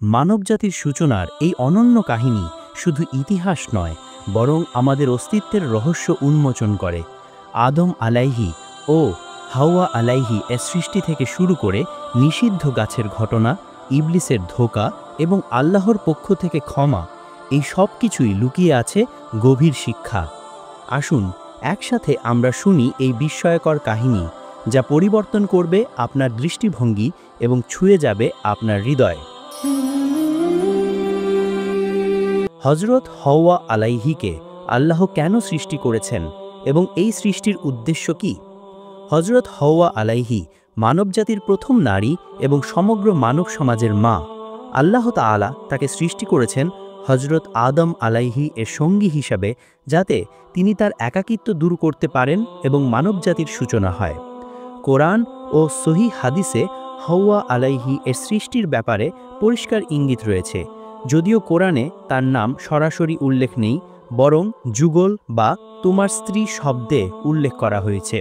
মানবজাতির সূচনার এই অনন্য কাহিনী শুধু ইতিহাস নয়, বরং আমাদের অস্তিত্বের রহস্য উন্মোচন করে। আদম আলাইহি ও হাওয়া আলাইহি এর সৃষ্টি থেকে শুরু করে নিষিদ্ধ গাছের ঘটনা, ইবলিসের ধোঁকা এবং আল্লাহর পক্ষ থেকে ক্ষমা, এই সব কিছুই লুকিয়ে আছে গভীর শিক্ষা। আসুন একসাথে আমরা শুনি এই বিস্ময়কর কাহিনী, যা পরিবর্তন করবে আপনার দৃষ্টিভঙ্গি এবং ছুঁয়ে যাবে আপনার হৃদয়। হযরত হাওয়া আলাইহিকে আল্লাহ কেন সৃষ্টি করেছেন এবং এই সৃষ্টির উদ্দেশ্য কি? হযরত হাওয়া আলাইহি মানবজাতির প্রথম নারী এবং সমগ্র মানব সমাজের মা। আল্লাহ তাআলা তাকে সৃষ্টি করেছেন হযরত আদম আলাইহি এর সঙ্গী হিসাবে, যাতে তিনি তার একাকিত্ব দূর করতে পারেন এবং মানবজাতির সূচনা হয়। কোরআন ও সহিহ হাদিসে হাওয়া আলাইহি এর সৃষ্টির ব্যাপারে পরিষ্কার ইঙ্গিত রয়েছে, যদিও কোরআনে তার নাম সরাসরি উল্লেখ নেই, বরং যুগল বা তোমার স্ত্রী শব্দে উল্লেখ করা হয়েছে।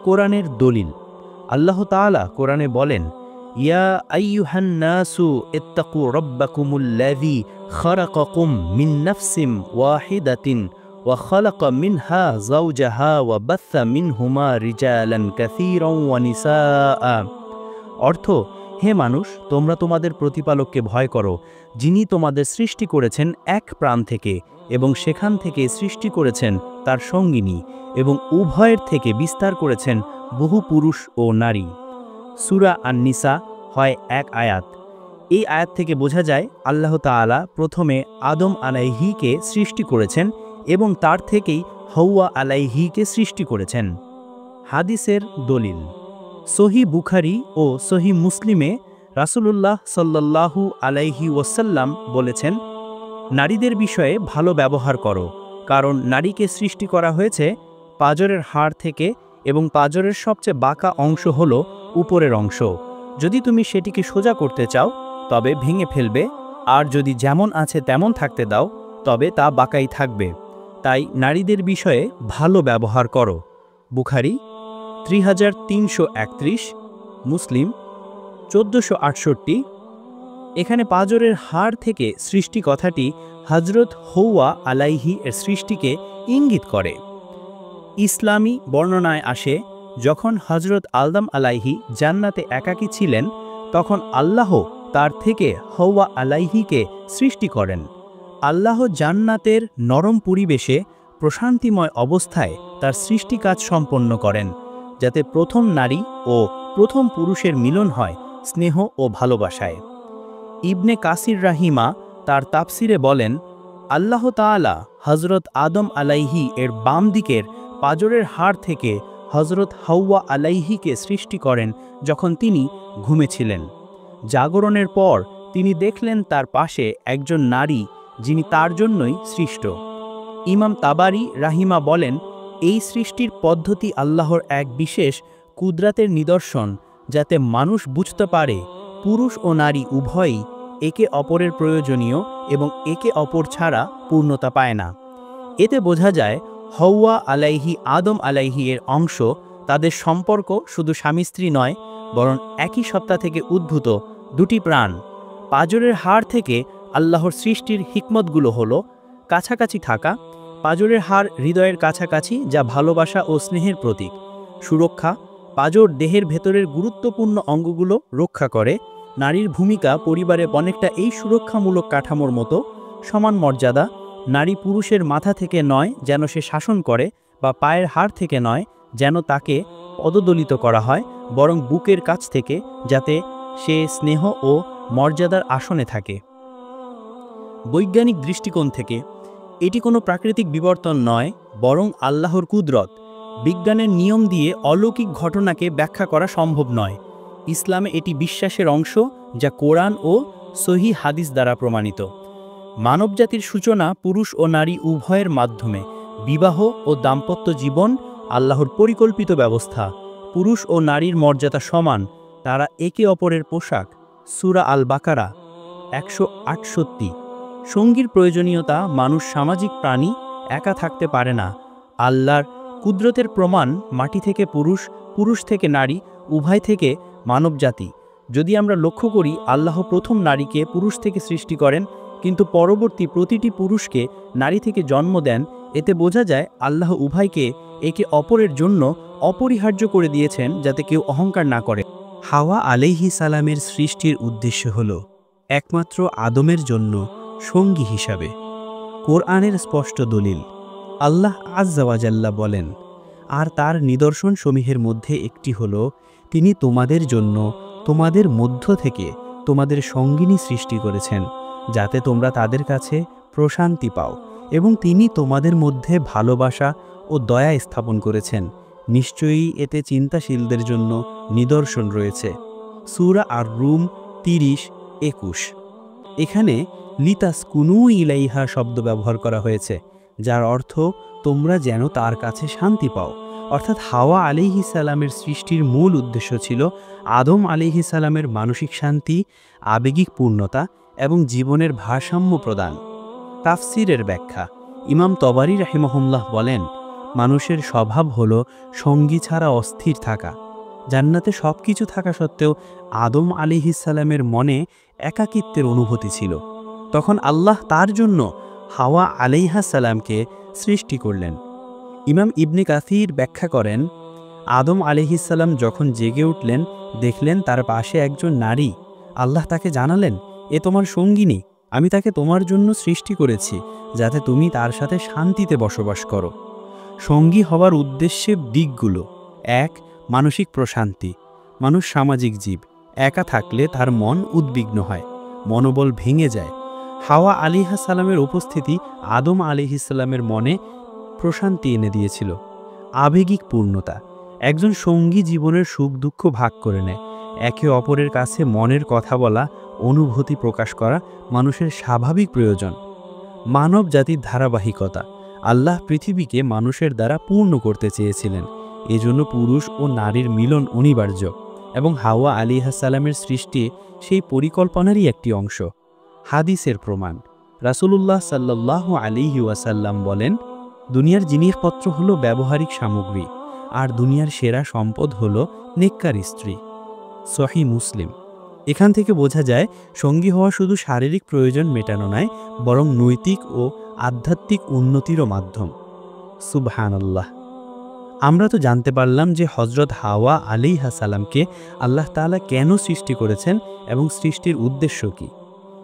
কোরআনের দলিল: আল্লাহ তাআলা কোরআনে বলেন, ইয়া আইয়ুহান নাসু ইত্তাকু রাব্বাকুমুল্লাযী খালাকাকুম মিন নাফসিন ওয়াহিদাতিন ওয়া খালাকা মিনহা যাওজাহা ওয়া বাথা মিনহুমা রিজালান কাসীরান ওয়া নিসাআ। অর্থ: হে মানুষ, তোমরা তোমাদের প্রতিপালককে ভয় করো, যিনি তোমাদের সৃষ্টি করেছেন এক প্রাণ থেকে এবং সেখান থেকে সৃষ্টি করেছেন তার সঙ্গিনী এবং উভয়ের থেকে বিস্তার করেছেন বহু পুরুষ ও নারী। সূরা আন-নিসা হয় 1 আয়াত। এই আয়াত থেকে বোঝা যায় আল্লাহ তাআলা প্রথমে আদম আলাইহিকে সৃষ্টি করেছেন এবং তার থেকেই হাওয়া আলাইহিকে সৃষ্টি করেছেন। হাদিসের দলিল: সহিহ বুখারী ও সহিহ মুসলিমে রাসূলুল্লাহ সাল্লাল্লাহু আলাইহি ওয়াসাল্লাম বলেছেন, নারীদের বিষয়ে ভালো ব্যবহার করো, কারণ নারীকে সৃষ্টি করা হয়েছে পাঁজরের হাড় থেকে এবং পাঁজরের সবচেয়ে বাঁকা অংশ হল উপরের অংশ। যদি তুমি সেটিকে সোজা করতে চাও তবে ভেঙে ফেলবে, আর যদি যেমন আছে তেমন থাকতে দাও তবে তা বাঁকাই থাকবে। তাই নারীদের বিষয়ে ভালো ব্যবহার করো। বুখারী 3331, মুসলিম 1468। এখানে পাঁজরের হাড় থেকে সৃষ্টি কথাটি হযরত হাওয়া আলাইহি এর সৃষ্টিকে ইঙ্গিত করে। ইসলামী বর্ণনায় আসে, যখন হযরত আদম আলাইহি জান্নাতে একাকী ছিলেন, তখন আল্লাহ তার থেকে হাওয়া আলাইহিকে সৃষ্টি করেন। আল্লাহ জান্নাতের নরম পরিবেশে প্রশান্তিময় অবস্থায় তার সৃষ্টি কাজ সম্পন্ন করেন, যাতে প্রথম নারী ও প্রথম পুরুষের মিলন হয় স্নেহ ও ভালোবাসায়। ইবনে কাসির রাহিমা তার তাফসিরে বলেন, আল্লাহ তাআলা হযরত আদম আলাইহি এর বাম দিকের পাঁজরের হাড় থেকে হযরত হাওয়া আলাইহিকে সৃষ্টি করেন যখন তিনি ঘুমেছিলেন। জাগরণের পর তিনি দেখলেন তার পাশে একজন নারী, যিনি তার জন্যই সৃষ্ট। ইমাম তাবারি রাহিমা বলেন, এই সৃষ্টির পদ্ধতি আল্লাহর এক বিশেষ কুদরতের নিদর্শন, যাতে মানুষ বুঝতে পারে পুরুষ ও নারী উভয়ই একে অপরের প্রয়োজনীয় এবং একে অপর ছাড়া পূর্ণতা পায় না। এতে বোঝা যায় হাওয়া আলাইহি আদম আলাইহি এর অংশ। তাদের সম্পর্ক শুধু স্বামী স্ত্রী নয়, বরং একই সত্তা থেকে উদ্ভূত দুটি প্রাণ। পাঁজরের হাড় থেকে আল্লাহর সৃষ্টির হিকমতগুলো হলো কাছাকাছি থাকা। পাঁজরের হাড় হৃদয়ের কাছাকাছি, যা ভালোবাসা ও স্নেহের প্রতীক। সুরক্ষা: পাঁজর দেহের ভেতরের গুরুত্বপূর্ণ অঙ্গগুলো রক্ষা করে। নারীর ভূমিকা পরিবারে অনেকটা এই সুরক্ষামূলক কাঠামোর মতো। সমান মর্যাদা: নারী পুরুষের মাথা থেকে নয় যেন সে শাসন করে, বা পায়ের হাড় থেকে নয় যেন তাকে পদদলিত করা হয়, বরং বুকের কাছ থেকে, যাতে সে স্নেহ ও মর্যাদার আসনে থাকে। বৈজ্ঞানিক দৃষ্টিকোণ থেকে এটি কোনো প্রাকৃতিক বিবর্তন নয়, বরং আল্লাহর কুদরত। বিজ্ঞানের নিয়ম দিয়ে অলৌকিক ঘটনাকে ব্যাখ্যা করা সম্ভব নয়। ইসলামে এটি বিশ্বাসের অংশ, যা কোরআন ও সহিহ হাদিস দ্বারা প্রমাণিত। মানবজাতির সূচনা পুরুষ ও নারী উভয়ের মাধ্যমে। বিবাহ ও দাম্পত্য জীবন আল্লাহর পরিকল্পিত ব্যবস্থা। পুরুষ ও নারীর মর্যাদা সমান, তারা একে অপরের পোশাক। সূরা আল বাকারা 168। সঙ্গীর প্রয়োজনীয়তা: মানুষ সামাজিক প্রাণী, একা থাকতে পারে না। আল্লাহর কুদরতের প্রমাণ: মাটি থেকে পুরুষ, পুরুষ থেকে নারী, উভয় থেকে মানবজাতি। যদি আমরা লক্ষ্য করি, আল্লাহ প্রথম নারীকে পুরুষ থেকে সৃষ্টি করেন, কিন্তু পরবর্তী প্রতিটি পুরুষকে নারী থেকে জন্ম দেন। এতে বোঝা যায় আল্লাহ উভয়কে একে অপরের জন্য অপরিহার্য করে দিয়েছেন, যাতে কেউ অহংকার না করে। হাওয়া আলাইহিস সালামের সৃষ্টির উদ্দেশ্য হল একমাত্র আদমের জন্য সঙ্গী হিসাবে। কোরআনের স্পষ্ট দলিল, আল্লাহ আযজা ওয়া জাল্লা বলেন, আর তার নিদর্শন সমূহের মধ্যে একটি হল তিনি তোমাদের জন্য তোমাদের মধ্য থেকে তোমাদের সঙ্গিনী সৃষ্টি করেছেন, যাতে তোমরা তাদের কাছে প্রশান্তি পাও, এবং তিনি তোমাদের মধ্যে ভালোবাসা ও দয়া স্থাপন করেছেন। নিশ্চয়ই এতে চিন্তাশীলদের জন্য নিদর্শন রয়েছে। সূরা আর-রুম 30-21। এখানে লিতাসকুনু ইলাইহা শব্দ ব্যবহার করা হয়েছে, যার অর্থ তোমরা যেন তার কাছে শান্তি পাও। অর্থাৎ হাওয়া আলাইহিস সালামের সৃষ্টির মূল উদ্দেশ্য ছিল আদম আলাইহিস সালামের মানসিক শান্তি, আবেগিক পূর্ণতা এবং জীবনের ভারসাম্য প্রদান। তাফসিরের ব্যাখ্যা, ইমাম তবারি রাহিমাহুল্লাহ বলেন, মানুষের স্বভাব হল সঙ্গী ছাড়া অস্থির থাকা। জান্নাতে সব কিছু থাকা সত্ত্বেও আদম আলাইহিস সালামের মনে একাকিত্বের অনুভূতি ছিল। তখন আল্লাহ তার জন্য হাওয়া আলাইহিস সালামকে সৃষ্টি করলেন। ইমাম ইবনে কাসির ব্যাখ্যা করেন, আদম আলাইহিস সালাম যখন জেগে উঠলেন, দেখলেন তার পাশে একজন নারী। আল্লাহ তাকে জানালেন, এ তোমার সঙ্গিনী, আমি তাকে তোমার জন্য সৃষ্টি করেছি, যাতে তুমি তার সাথে শান্তিতে বসবাস করো। সঙ্গী হওয়ার উদ্দেশ্যে দিকগুলো: 1. মানসিক প্রশান্তি। মানুষ সামাজিক জীব, একা থাকলে তার মন উদ্বিগ্ন হয়, মনোবল ভেঙে যায়। হাওয়া আলাইহিস সালামের উপস্থিতি আদম আলাইহিস সালামের মনে প্রশান্তি এনে দিয়েছিল। আবেগিক পূর্ণতা, একজন সঙ্গী জীবনের সুখ দুঃখ ভাগ করে নেয়। একে অপরের কাছে মনের কথা বলা, অনুভূতি প্রকাশ করা মানুষের স্বাভাবিক প্রয়োজন। মানব জাতির ধারাবাহিকতা, আল্লাহ পৃথিবীকে মানুষের দ্বারা পূর্ণ করতে চেয়েছিলেন, এজন্য পুরুষ ও নারীর মিলন অনিবার্য, এবং হাওয়া আলাইহিস সালামের সৃষ্টি সেই পরিকল্পনারই একটি অংশ। হাদিসের প্রমাণ, রাসূলুল্লাহ সাল্লাল্লাহু আলাইহি ওয়াসাল্লাম বলেন, দুনিয়ার জিনিসপত্র হলো ব্যবহারিক সামগ্রী, আর দুনিয়ার সেরা সম্পদ হলো নেককার স্ত্রী। সহিহ মুসলিম। এখান থেকে বোঝা যায় সঙ্গী হওয়া শুধু শারীরিক প্রয়োজন মেটানো নয়, বরং নৈতিক ও আধ্যাত্মিক উন্নতিরও মাধ্যম। সুবহানাল্লাহ। আমরা তো জানতে পারলাম যে হযরত হাওয়া আলাইহিস সালামকে আল্লাহ তাআলা কেন সৃষ্টি করেছেন এবং সৃষ্টির উদ্দেশ্য কী।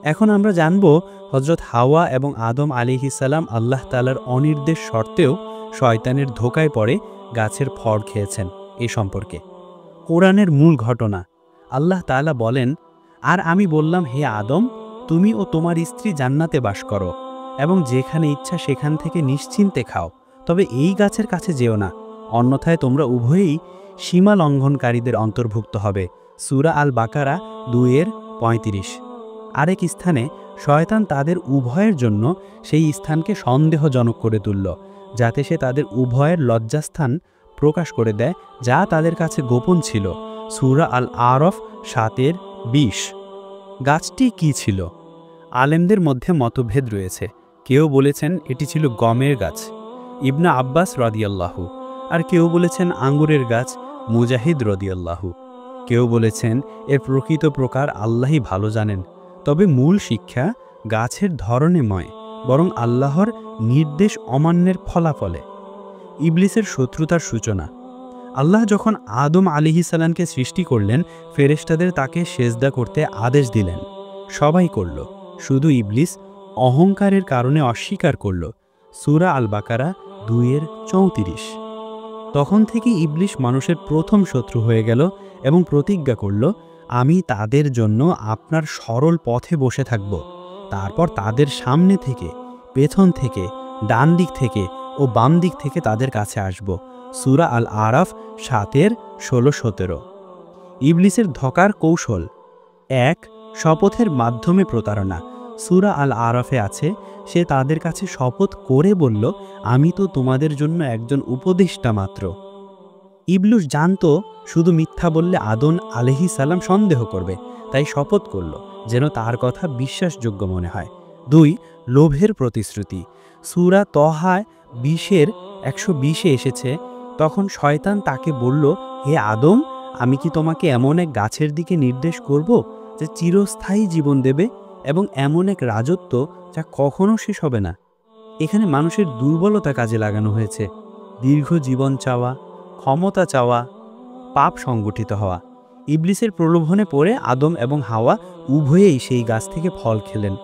এখন আমরা জানব হযরত হাওয়া এবং আদম আলাইহিস সালাম আল্লাহ তাআলার অনির্দেশ সত্ত্বেও শয়তানের ধোঁকায় পড়ে গাছের ফল খেয়েছেন এ সম্পর্কে। কোরআনের মূল ঘটনা, আল্লাহ তাআলা বলেন, আর আমি বললাম, হে আদম, তুমি ও তোমার স্ত্রী জান্নাতে বাস করো এবং যেখানে ইচ্ছা সেখান থেকে নিশ্চিন্তে খাও, তবে এই গাছের কাছে যেও না, অন্যথায় তোমরা উভয়েই সীমা লঙ্ঘনকারীদের অন্তর্ভুক্ত হবে। সূরা আল বাকারা 2-35। আরেক স্থানে শয়তান তাদের উভয়ের জন্য সেই স্থানকে সন্দেহজনক করে তুলল, যাতে সে তাদের উভয়ের লজ্জাস্থান প্রকাশ করে দেয়, যা তাদের কাছে গোপন ছিল। সূরা আল আরফ 7-20। গাছটি কি ছিল? আলেমদের মধ্যে মতভেদ রয়েছে। কেউ বলেছেন এটি ছিল গমের গাছ, ইবনে আব্বাস রাদিয়াল্লাহু, আর কেউ বলেছেন আঙ্গুরের গাছ, মুজাহিদ রাদিয়াল্লাহু। কেউ বলেছেন এর প্রকৃত প্রকার আল্লাহই ভালো জানেন। তবে মূল শিক্ষা গাছের ধরনে নয়, বরং আল্লাহর নির্দেশ অমান্যের ফলাফলে। ইবলিসের শত্রুতার সূচনা। আল্লাহ যখন আদম আলাইহিস সালামকে সৃষ্টি করলেন, ফেরেশতাদের তাকে সেজদা করতে আদেশ দিলেন। সবাই করল, শুধু ইবলিস অহংকারের কারণে অস্বীকার করল। সূরা আল বাকারা 2-34। তখন থেকে ইবলিস মানুষের প্রথম শত্রু হয়ে গেল এবং প্রতিজ্ঞা করল, আমি তাদের জন্য আপনার সরল পথে বসে থাকব। তারপর তাদের সামনে থেকে, পেছন থেকে, ডান দিক থেকে ও বাম দিক থেকে তাদের কাছে আসব। সূরা আল আরাফ 7-16-17। ইবলিসের ধোঁকার কৌশল। 1. শপথের মাধ্যমে প্রতারণা। সূরা আল আরাফে আছে, সে তাদের কাছে শপথ করে বলল, আমি তো তোমাদের জন্য একজন উপদেষ্টা মাত্র। ইবলিস জানত শুধু মিথ্যা বললে আদম আলাইহিস সালাম সন্দেহ করবে, তাই শপথ করল যেন তার কথা বিশ্বাসযোগ্য মনে হয়। 2. লোভের প্রতিশ্রুতি। সূরা তহা 20-120 এসেছে, তখন শয়তান তাকে বলল, হে আদম, আমি কি তোমাকে এমন এক গাছের দিকে নির্দেশ করব যে চিরস্থায়ী জীবন দেবে এবং এমন এক রাজত্ব যা কখনো শেষ হবে না? এখানে মানুষের দুর্বলতা কাজে লাগানো হয়েছে। দীর্ঘ জীবন চাওয়া, ক্ষমতা চাওয়া, পাপ সংগঠিত হওয়া। ইবলিসের প্রলোভনে পড়ে আদম এবং হাওয়া উভয়েই সেই গাছ থেকে ফল খেলেন।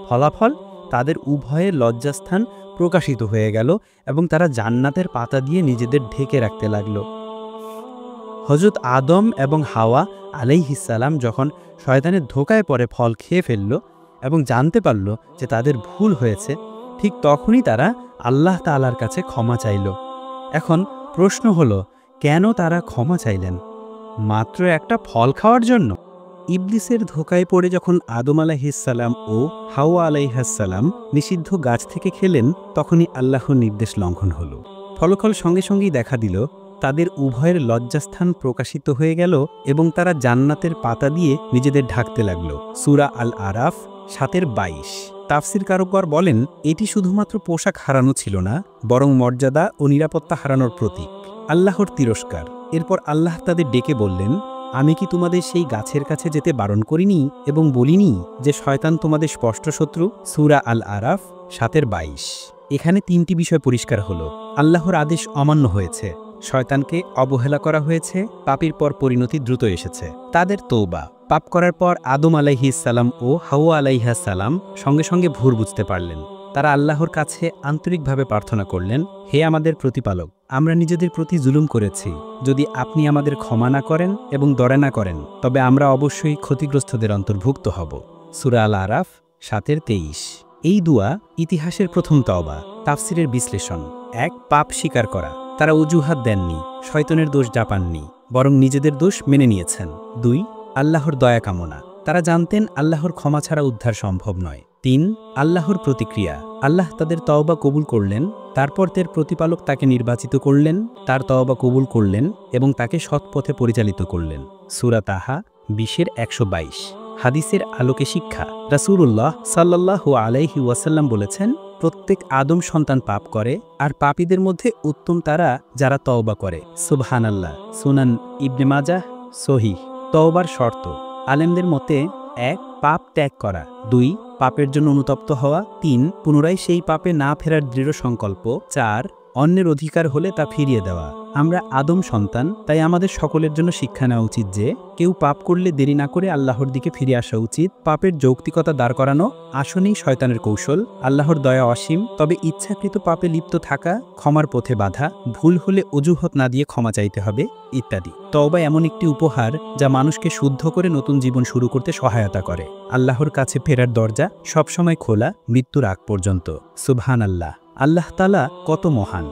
ফলাফল, তাদের উভয়ের লজ্জাস্থান প্রকাশিত হয়ে গেল এবং তারা জান্নাতের পাতা দিয়ে নিজেদের ঢেকে রাখতে লাগল। হযরত আদম এবং হাওয়া আলাইহিসসালাম যখন শয়তানের ধোকায় পড়ে ফল খেয়ে ফেলল এবং জানতে পারল যে তাদের ভুল হয়েছে, ঠিক তখনই তারা আল্লাহ তাআলার কাছে ক্ষমা চাইল। এখন প্রশ্ন হলো, কেন তারা ক্ষমা চাইলেন? মাত্র একটা ফল খাওয়ার জন্য? ইবলিসের ধোকায় পড়ে যখন আদম আলাইহিসসালাম ও হাওয়া আলাইহিসসালাম নিষিদ্ধ গাছ থেকে খেলেন, তখনই আল্লাহর নির্দেশ লঙ্ঘন হল। ফলাফল সঙ্গে সঙ্গেই দেখা দিল, তাদের উভয়ের লজ্জাস্থান প্রকাশিত হয়ে গেল এবং তারা জান্নাতের পাতা দিয়ে নিজেদের ঢাকতে লাগল। সূরা আল আরাফ ৭-২২। তাফসীরকারকগণ বলেন, এটি শুধুমাত্র পোশাক হারানো ছিল না, বরং মর্যাদা ও নিরাপত্তা হারানোর প্রতীক, আল্লাহর তিরস্কার। এরপর আল্লাহ তাদের ডেকে বললেন, আমি কি তোমাদের সেই গাছের কাছে যেতে বারণ করিনি এবং বলিনি যে শয়তান তোমাদের স্পষ্ট শত্রু? সূরা আল আরাফ ৭-২২। এখানে ৩টি বিষয় পরিষ্কার হলো। আল্লাহর আদেশ অমান্য হয়েছে, শয়তানকে অবহেলা করা হয়েছে, পাপীর পর পরিণতি দ্রুত এসেছে। তাদের তওবা। পাপ করার পর আদম আলাইহিসসালাম ও হাওয়া আলাইহিসসালাম সঙ্গে সঙ্গে ভুল বুঝতে পারলেন। তারা আল্লাহর কাছে আন্তরিকভাবে প্রার্থনা করলেন, হে আমাদের প্রতিপালক, আমরা নিজেদের প্রতি জুলুম করেছি। যদি আপনি আমাদের ক্ষমা না করেন এবং দয়া না করেন, তবে আমরা অবশ্যই ক্ষতিগ্রস্তদের অন্তর্ভুক্ত হব। সূরা আল আরাফ ৭-২৩। এই দুয়া ইতিহাসের প্রথম তওবা। তাফসীরের বিশ্লেষণ। ১. পাপ স্বীকার করা। তারা অজুহাত দেননি, শয়তানের দোষ জাপাননি, বরং নিজেদের দোষ মেনে নিয়েছেন। ২. আল্লাহর দয়া কামনা। তারা জানতেন আল্লাহর ক্ষমা ছাড়া উদ্ধার সম্ভব নয়। ৩. আল্লাহর প্রতিক্রিয়া। আল্লাহ তাদের তওবা কবুল করলেন, তারপর তার প্রতিপালক তাকে নির্বাচিত করলেন, তার তওবা কবুল করলেন এবং তাকে সৎ পথে পরিচালিত করলেন। সূরা তাহা ২০-১২২। হাদিসের আলোকে শিক্ষা। রাসূলুল্লাহ সাল্লাল্লাহু আলাইহি ওয়াসাল্লাম বলেছেন, প্রত্যেক আদম সন্তান পাপ করে, আর পাপীদের মধ্যে উত্তম তারা যারা তওবা করে। সুবহানাল্লাহ। সুনান ইবনে মাজাহ সহিহ। তওবার শর্ত। আলেমদের মতে ১. পাপ ত্যাগ করা। ২. পাপের জন্য অনুতপ্ত হওয়া। ৩. পুনরায় সেই পাপে না ফেরার দৃঢ় সংকল্প। ৪. অন্যের অধিকার হলে তা ফিরিয়ে দেওয়া। আমরা আদম সন্তান, তাই আমাদের সকলের জন্য শিক্ষা নেওয়া উচিত যে কেউ পাপ করলে দেরি না করে আল্লাহর দিকে ফিরে আসা উচিত। পাপের যৌক্তিকতা দাঁড় করানো আসলেই শয়তানের কৌশল। আল্লাহর দয়া অসীম, তবে ইচ্ছাকৃত পাপে লিপ্ত থাকা ক্ষমার পথে বাধা, ভুল হলে অজুহাত না দিয়ে ক্ষমা চাইতে হবে, ইত্যাদি। তওবা এমন একটি উপহার যা মানুষকে শুদ্ধ করে নতুন জীবন শুরু করতে সহায়তা করে। আল্লাহর কাছে ফেরার দরজা সবসময় খোলা, মৃত্যুর আগ পর্যন্ত। সুবহানাল্লাহ। আল্লাহ তাআলা কত মহান।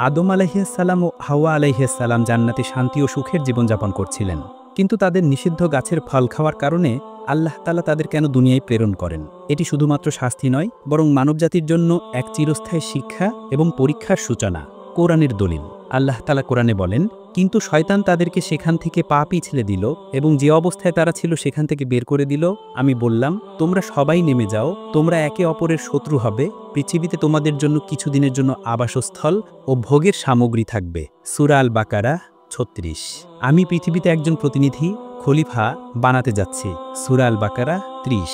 আদম আলাইহিসসালাম ও হাওয়া আলাইহিসসালাম জান্নাতে শান্তি ও সুখের জীবনযাপন করছিলেন, কিন্তু তাদের নিষিদ্ধ গাছের ফল খাওয়ার কারণে আল্লাহ তাআলা তাদের কেন দুনিয়ায় প্রেরণ করেন? এটি শুধুমাত্র শাস্তি নয়, বরং মানবজাতির জন্য এক চিরস্থায়ী শিক্ষা এবং পরীক্ষার সূচনা। কোরআনের দলিল। আল্লাহ তাআলা কোরআনে বলেন, কিন্তু শয়তান তাদেরকে সেখান থেকে পা পিছলে দিল এবং যে অবস্থায় তারা ছিল সেখান থেকে বের করে দিল। আমি বললাম, তোমরা সবাই নেমে যাও, তোমরা একে অপরের শত্রু হবে, পৃথিবীতে তোমাদের জন্য কিছুদিনের জন্য আবাসস্থল ও ভোগের সামগ্রী থাকবে। সূরা আল বাকারা ৩৬। আমি পৃথিবীতে একজন প্রতিনিধি, খলিফা বানাতে যাচ্ছি। সূরা আল বাকারা ৩০।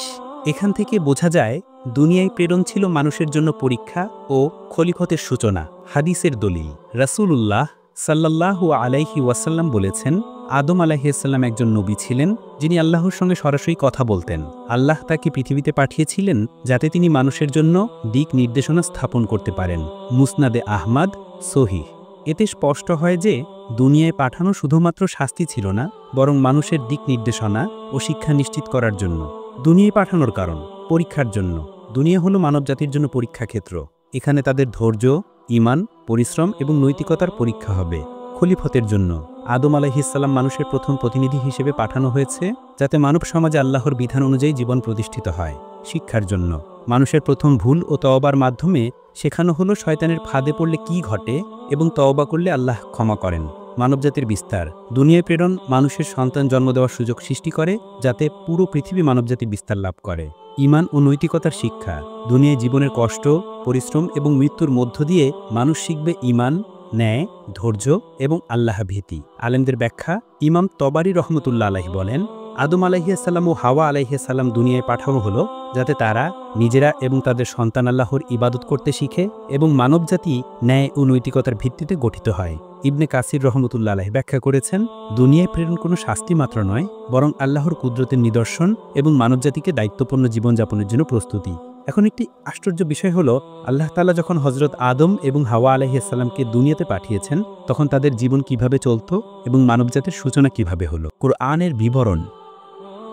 এখান থেকে বোঝা যায় দুনিয়ায় প্রেরণ ছিল মানুষের জন্য পরীক্ষা ও খলিফতের সূচনা। হাদিসের দলিল। রাসূলুল্লাহ সাল্লাল্লাহু আলাইহি ওয়াসাল্লাম বলেছেন, আদম আলাইহিসসালাম একজন নবী ছিলেন যিনি আল্লাহর সঙ্গে সরাসরি কথা বলতেন। আল্লাহ তাকে পৃথিবীতে পাঠিয়েছিলেন যাতে তিনি মানুষের জন্য দিক নির্দেশনা স্থাপন করতে পারেন। মুসনাদে আহমদ সহিহ। এতে স্পষ্ট হয় যে দুনিয়ায় পাঠানো শুধুমাত্র শাস্তি ছিল না, বরং মানুষের দিক নির্দেশনা ও শিক্ষা নিশ্চিত করার জন্য। দুনিয়ায় পাঠানোর কারণ পরীক্ষার জন্য। দুনিয়া হলো মানবজাতির জন্য পরীক্ষা ক্ষেত্র। এখানে তাদের ধৈর্য, ঈমান, পরিশ্রম এবং নৈতিকতার পরীক্ষা হবে। খলিফতের জন্য আদম আলাইহিসসালাম মানুষের প্রথম প্রতিনিধি হিসেবে পাঠানো হয়েছে যাতে মানব সমাজে আল্লাহর বিধান অনুযায়ী জীবন প্রতিষ্ঠিত হয়। শিক্ষার জন্য মানুষের প্রথম ভুল ও তওবার মাধ্যমে শেখানো হলো শয়তানের ফাঁদে পড়লে কি ঘটে এবং তওবা করলে আল্লাহ ক্ষমা করেন। মানবজাতির বিস্তার। দুনিয়ায় প্রেরণ মানুষের সন্তান জন্ম দেওয়ার সুযোগ সৃষ্টি করে যাতে পুরো পৃথিবী মানবজাতি বিস্তার লাভ করে। ঈমান ও নৈতিকতার শিক্ষা। দুনিয়ায় জীবনের কষ্ট, পরিশ্রম এবং মৃত্যুর মধ্য দিয়ে মানুষ শিখবে ঈমান, ন্যায়, ধৈর্য এবং আল্লাহ ভীতি। আলেমদের ব্যাখ্যা, ইমাম তবারি রহমতুল্লাহ আলাইহি বলেন, আদম আলাইহিসসালাম ও হাওয়া আলাইহিসসালাম দুনিয়ায় পাঠানো হলো যাতে তারা নিজেরা এবং তাদের সন্তান আল্লাহর ইবাদত করতে শিখে এবং মানবজাতি ন্যায় ও নৈতিকতার ভিত্তিতে গঠিত হয়। ইবনে কাসির রহমতুল্লাহ আলাইহি ব্যাখ্যা করেছেন, দুনিয়ায় প্রেরণ কোনো শাস্তি মাত্র নয়, বরং আল্লাহর কুদরতের নিদর্শন এবং মানবজাতিকে দায়িত্বপূর্ণ জীবনযাপনের জন্য প্রস্তুতি। এখন একটি আশ্চর্য বিষয় হলো, আল্লাহ তাআলা যখন হযরত আদম এবং হাওয়া আলাইহিসসালামকে দুনিয়াতে পাঠিয়েছেন, তখন তাদের জীবন কিভাবে চলত এবং মানবজাতির সূচনা কিভাবে হলো। কুরআনের বিবরণ।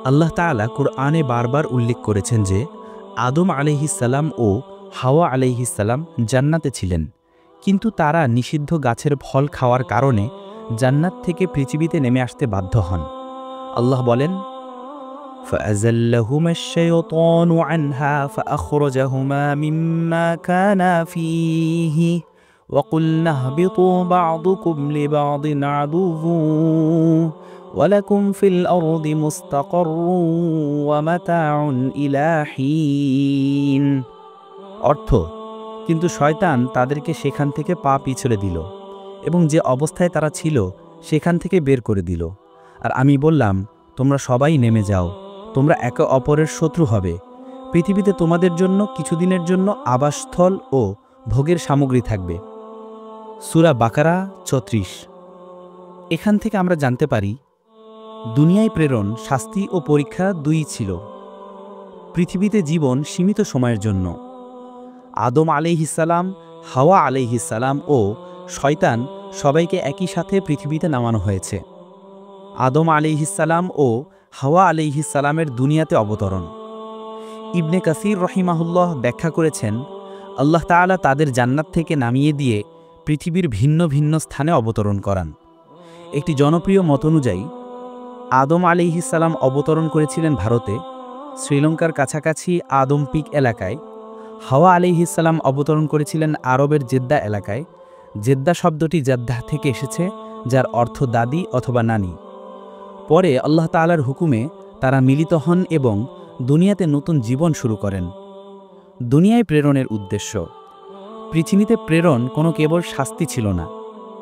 আল্লাহ তাআলা কুরআনে বারবার উল্লেখ করেছেন যে আদম আলাইহিসসালাম ও হাওয়া আলাইহিসসালাম জান্নাতে ছিলেন, কিন্তু তারা নিষিদ্ধ গাছের ফল খাওয়ার কারণে জান্নাত থেকে পৃথিবীতে নেমে আসতে বাধ্য হন। আল্লাহ বলেন, فأزلهما الشيطان عنها فأخرجهما مما كانا فيه وقلنا اهبطوا بعضكم لبعض عدو ولكم في الأرض مستقر ومتاع إلى حين। অর্থ, কিন্তু শয়তান তাদেরকে সেখান থেকে পা পিছলে দিল এবং যে অবস্থায় তারা ছিল সেখান থেকে বের করে দিল। আর আমি বললাম, তোমরা সবাই নেমে যাও, তোমরা একে অপরের শত্রু হবে। পৃথিবীতে তোমাদের জন্য কিছুদিনের জন্য আবাসস্থল ও ভোগের সামগ্রী থাকবে। সূরা বাকারা ৩৪। এখান থেকে আমরা জানতে পারি, দুনিয়ায় প্রেরণ, শাস্তি ও পরীক্ষা দুই ছিল। পৃথিবীতে জীবন সীমিত সময়ের জন্য। আদম আলাইহিসসালাম, হাওয়া আলাইহিসসালাম ও শয়তান সবাইকে একই সাথে পৃথিবীতে নামানো হয়েছে। আদম আলাইহিসসালাম ও হাওয়া আলাইহিসসালামের দুনিয়াতে অবতরণ। ইবনে কাসির রহিমাহুল্লাহ ব্যাখ্যা করেছেন, আল্লাহ তাআলা তাদের জান্নাত থেকে নামিয়ে দিয়ে পৃথিবীর ভিন্ন ভিন্ন স্থানে অবতরণ করান। একটি জনপ্রিয় মত অনুযায়ী আদম আলাইহিসসালাম অবতরণ করেছিলেন ভারতে, শ্রীলঙ্কার কাছাকাছি আদম পিক এলাকায়। হাওয়া আলাইহিসসালাম অবতরণ করেছিলেন আরবের জেদ্দা এলাকায়। জেদ্দা শব্দটি জাদ্দাহ থেকে এসেছে, যার অর্থ দাদি অথবা নানি। পরে আল্লাহ তাআলার হুকুমে তারা মিলিত হন এবং দুনিয়াতে নতুন জীবন শুরু করেন। দুনিয়ায় প্রেরণের উদ্দেশ্য। পৃথিবীতে প্রেরণ কোনো কেবল শাস্তি ছিল না,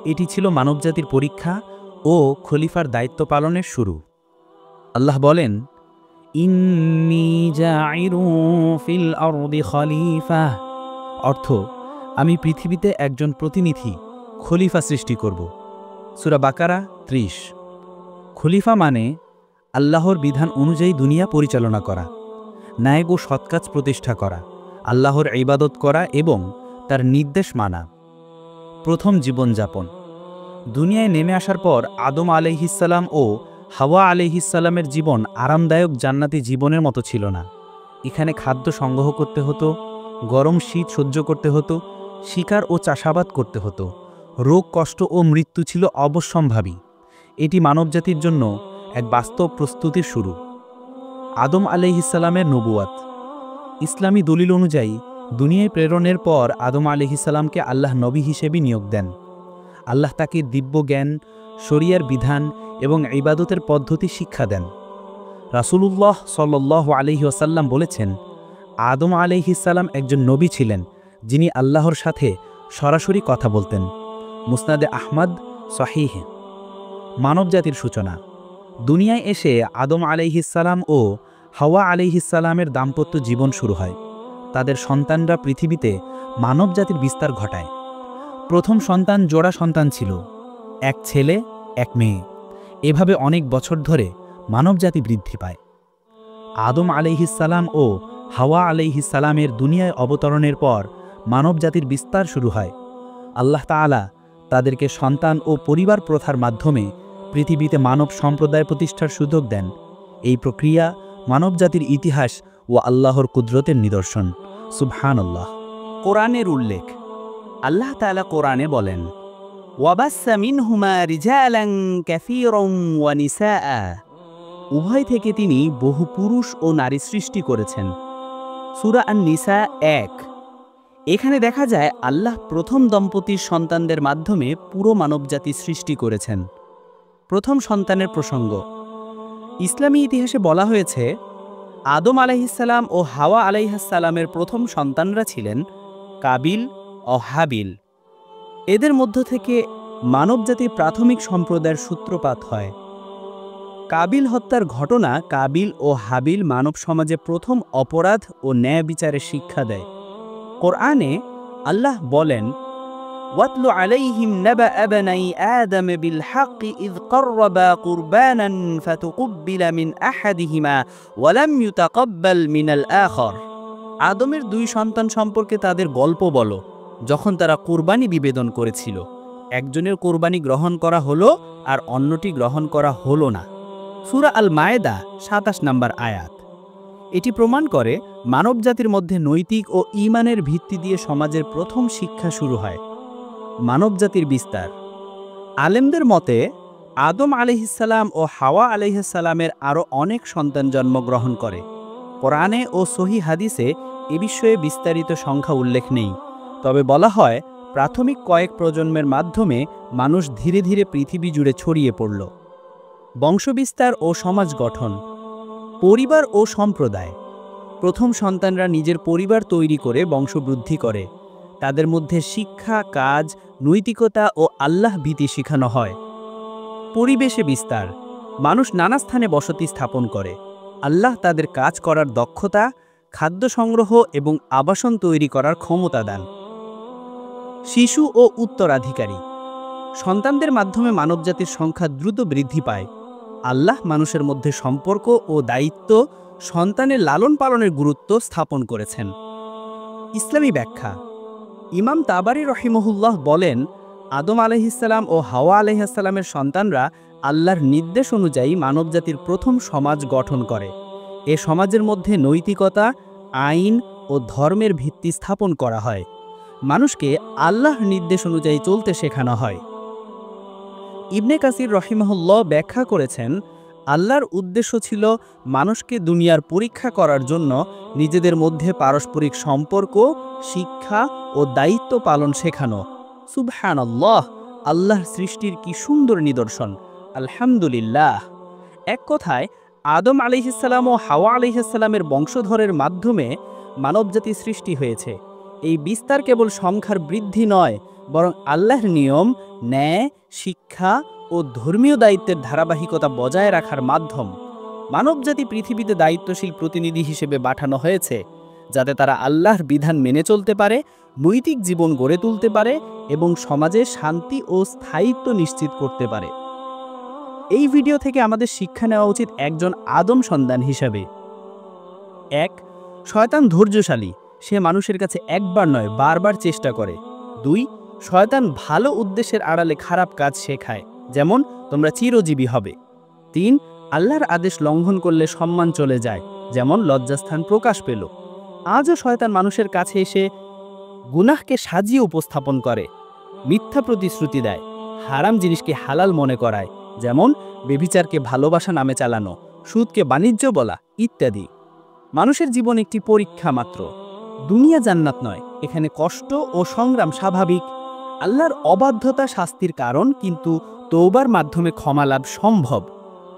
এটি ছিল মানবজাতির পরীক্ষা ও খলিফার দায়িত্ব পালনের শুরু। আল্লাহ বলেন, ইন্নী জাইরুন ফিল আরদি খলিফা। অর্থ, আমি পৃথিবীতে একজন প্রতিনিধি, খলিফা সৃষ্টি করব। সূরা বাকারা ৩০। খলিফা মানে আল্লাহর বিধান অনুযায়ী দুনিয়া পরিচালনা করা, ন্যায় ও সৎকাজ প্রতিষ্ঠা করা, আল্লাহর ইবাদত করা এবং তার নির্দেশ মানা। প্রথম জীবনযাপন। দুনিয়ায় নেমে আসার পর আদম আলাইহিসসালাম ও হাওয়া আলাইহিসসালামের জীবন আরামদায়ক জান্নাতি জীবনের মতো ছিল না। এখানে খাদ্য সংগ্রহ করতে হতো, গরম শীত সহ্য করতে হতো, শিকার ও চাষাবাদ করতে হতো। রোগ, কষ্ট ও মৃত্যু ছিল অবশ্যম্ভাবী। এটি মানবজাতির জন্য এক বাস্তব প্রস্তুতির শুরু। আদম আলাইহিসসালামের নবুয়াত। ইসলামী দলিল অনুযায়ী দুনিয়ায় প্রেরণের পর আদম আলাইহিসসালামকে আল্লাহ নবী হিসেবে নিয়োগ দেন। আল্লাহ তাকে দিব্য জ্ঞান, শরিয়ার বিধান এবং ইবাদতের পদ্ধতি শিক্ষা দেন। রাসূলুল্লাহ সাল্লাল্লাহু আলাইহি ওয়াসাল্লাম বলেছেন, আদম আলাইহিসসালাম একজন নবী ছিলেন যিনি আল্লাহর সাথে সরাসরি কথা বলতেন। মুসনাদে আহমদ, সহিহ। মানবজাতির সূচনা। দুনিয়ায় এসে আদম আলাইহিসসালাম ও হাওয়া আলাইহিসসালামের দাম্পত্য জীবন শুরু হয়। তাদের সন্তানরা পৃথিবীতে মানবজাতির বিস্তার ঘটায়। প্রথম সন্তান জোড়া সন্তান ছিল, এক ছেলে এক মেয়ে। এভাবে অনেক বছর ধরে মানবজাতি বৃদ্ধি পায়। আদম আলাইহিসসালাম ও হাওয়া আলাইহিসসালামের দুনিয়ায় অবতরণের পর মানবজাতির বিস্তার শুরু হয়। আল্লাহ তাআলা তাদেরকে সন্তান ও পরিবার প্রথার মাধ্যমে পৃথিবীতে মানব সম্প্রদায় প্রতিষ্ঠার সুযোগ দেন। এই প্রক্রিয়া মানবজাতির ইতিহাস ও আল্লাহর কুদরতের নিদর্শন। সুবহানাল্লাহ। কোরআনের উল্লেখ। আল্লাহ তাআলা কোরআনে বলেন, ওয়াবাসসা মিনহুমা রিজালান কাসীরান ওয়া নিসাআ। উভয় থেকে তিনি বহু পুরুষ ও নারী সৃষ্টি করেছেন। সূরা আন-নিসা ১। এখানে দেখা যায় আল্লাহ প্রথম দম্পতির সন্তানদের মাধ্যমে পুরো মানবজাতি সৃষ্টি করেছেন। প্রথম সন্তানের প্রসঙ্গ। ইসলামী ইতিহাসে বলা হয়েছে, আদম আলাইহিসসালাম ও হাওয়া আলাইহিসসালামের প্রথম সন্তানরা ছিলেন কাবিল ও হাবিল। এদের মধ্য থেকে মানবজাতির প্রাথমিক সম্প্রদায়ের সূত্রপাত হয়। কাবিল হত্যার ঘটনা কাবিল ও হাবিল মানব সমাজে প্রথম অপরাধ ও ন্যায় বিচারের শিক্ষা দেয়। কোরআনে আল্লাহ বলেন, ওয়াতলু আলাইহিম নাবা আবনাই আদম বিল হাক্ক ইয ক্বাররাবা কুরবানান ফাতুকুব্বিলা মিন আহাদিহিমা ওয়া লাম ইউতাকাব্বাল মিনাল আখর। আদমের দুই সন্তান সম্পর্কে তাদের গল্প বলো, যখন তারা কুরবানি নিবেদন করেছিল। একজনের কুরবানি গ্রহণ করা হলো আর অন্যটি গ্রহণ করা হলো না। সূরা আল মায়েদা ২৭ নম্বর আয়াত। এটি প্রমাণ করে মানবজাতির মধ্যে নৈতিক ও ঈমানের ভিত্তি দিয়ে সমাজের প্রথম শিক্ষা শুরু হয়। মানবজাতির বিস্তার। আলেমদের মতে আদম আলাইহিসসালাম ও হাওয়া আলাইহিসসালামের আরও অনেক সন্তান জন্মগ্রহণ করে। কোরআনে ও সহিহ হাদিসে এ বিষয়ে বিস্তারিত সংখ্যা উল্লেখ নেই, তবে বলা হয় প্রাথমিক কয়েক প্রজন্মের মাধ্যমে মানুষ ধীরে ধীরে পৃথিবী জুড়ে ছড়িয়ে পড়ল। বংশবিস্তার ও সমাজ গঠন। পরিবার ও সম্প্রদায়। প্রথম সন্তানরা নিজের পরিবার তৈরি করে বংশবৃদ্ধি করে। তাদের মধ্যে শিক্ষা, কাজ, নৈতিকতা ও আল্লাহ ভীতি শেখানো হয়। পরিবেশে বিস্তার। মানুষ নানা স্থানে বসতি স্থাপন করে। আল্লাহ তাদের কাজ করার দক্ষতা, খাদ্য সংগ্রহ এবং আবাসন তৈরি করার ক্ষমতা দেন। শিশু ও উত্তরাধিকারী। সন্তানদের মাধ্যমে মানবজাতির সংখ্যা দ্রুত বৃদ্ধি পায়। আল্লাহ মানুষের মধ্যে সম্পর্ক ও দায়িত্ব, সন্তানের লালন পালনের গুরুত্ব স্থাপন করেছেন। ইসলামী ব্যাখ্যা। ইমাম তাবারি রহিমহুল্লাহ বলেন, আদম আলাইহিসসালাম ও হাওয়া আলাইহিসসালামের সন্তানরা আল্লাহর নির্দেশ অনুযায়ী মানবজাতির প্রথম সমাজ গঠন করে। এ সমাজের মধ্যে নৈতিকতা, আইন ও ধর্মের ভিত্তি স্থাপন করা হয়। মানুষকে আল্লাহর নির্দেশ অনুযায়ী চলতে শেখানো হয়। ইবনে কাসির রহিমাহুল্লাহ ব্যাখ্যা করেছেন, আল্লাহর উদ্দেশ্য ছিল মানুষকে দুনিয়ার পরীক্ষা করার জন্য নিজেদের মধ্যে পারস্পরিক সম্পর্ক, শিক্ষা ও দায়িত্ব পালন শেখানো। সুবহানাল্লাহ, আল্লাহর সৃষ্টির কি সুন্দর নিদর্শন! আলহামদুলিল্লাহ। এক কথায় আদম আলাইহিসসালাম ও হাওয়া আলাইহিসসালামের বংশধরের মাধ্যমে মানবজাতি সৃষ্টি হয়েছে। এই বিস্তার কেবল সংখ্যার বৃদ্ধি নয়, বরং আল্লাহর নিয়ম, ন্যায়, শিক্ষা ও ধর্মীয় দায়িত্বের ধারাবাহিকতা বজায় রাখার মাধ্যম। মানবজাতি পৃথিবীতে দায়িত্বশীল প্রতিনিধি হিসেবে পাঠানো হয়েছে, যাতে তারা আল্লাহর বিধান মেনে চলতে পারে, নৈতিক জীবন গড়ে তুলতে পারে এবং সমাজে শান্তি ও স্থায়িত্ব নিশ্চিত করতে পারে। এই ভিডিও থেকে আমাদের শিক্ষা নেওয়া উচিত একজন আদম সন্তান হিসাবে। ১. শয়তান ধৈর্যশালী, সে মানুষের কাছে একবার নয় বারবার চেষ্টা করে। ২. শয়তান ভালো উদ্দেশ্যের আড়ালে খারাপ কাজ শেখায়, যেমন তোমরা চিরজীবী হবে। ৩. আল্লাহর আদেশ লঙ্ঘন করলে সম্মান চলে যায়, যেমন লজ্জাস্থান প্রকাশ পেল। আজও শয়তান মানুষের কাছে এসে গুনাহকে সাজিয়ে উপস্থাপন করে, মিথ্যা প্রতিশ্রুতি দেয়, হারাম জিনিসকে হালাল মনে করায়, যেমন বেভিচারকে ভালোবাসা নামে চালানো, সুদকে বাণিজ্য বলা ইত্যাদি। মানুষের জীবন একটি পরীক্ষা মাত্র। দুনিয়া জান্নাত নয়, এখানে কষ্ট ও সংগ্রাম স্বাভাবিক। আল্লাহর অবাধ্যতা শাস্তির কারণ, কিন্তু তওবার মাধ্যমে ক্ষমা লাভ সম্ভব।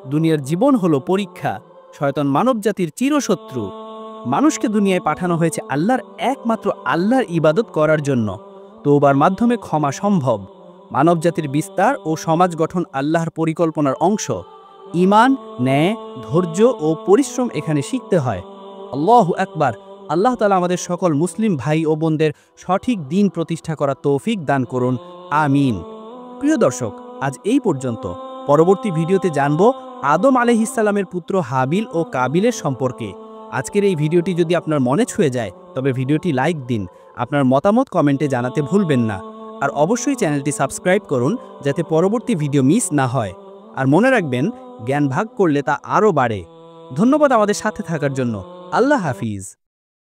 দুনিয়ার জীবন হলো পরীক্ষা। শয়তান মানবজাতির চিরশত্রু। মানুষকে দুনিয়ায় পাঠানো হয়েছে আল্লাহর একমাত্র আল্লাহর ইবাদত করার জন্য। তওবার মাধ্যমে ক্ষমা সম্ভব। মানবজাতির বিস্তার ও সমাজ গঠন আল্লাহর পরিকল্পনার অংশ। ঈমান, ন্যায়, ধৈর্য ও পরিশ্রম এখানে শিখতে হয়। আল্লাহু আকবার। আল্লাহ তাআলা আমাদের সকল মুসলিম ভাই ও বোনদের সঠিক দিন প্রতিষ্ঠা করার তৌফিক দান করুন, আমিন। প্রিয় দর্শক, আজ এই পর্যন্ত। পরবর্তী ভিডিওতে জানব আদম আলাইহিসসালামের পুত্র হাবিল ও কাবিলের সম্পর্কে। আজকের এই ভিডিওটি যদি আপনার মনে ছুঁয়ে যায়, তবে ভিডিওটি লাইক দিন। আপনার মতামত কমেন্টে জানাতে ভুলবেন না। আর অবশ্যই চ্যানেলটি সাবস্ক্রাইব করুন, যাতে পরবর্তী ভিডিও মিস না হয়। আর মনে রাখবেন, জ্ঞান ভাগ করলে তা আরও বাড়ে। ধন্যবাদ আমাদের সাথে থাকার জন্য। আল্লাহ হাফিজ।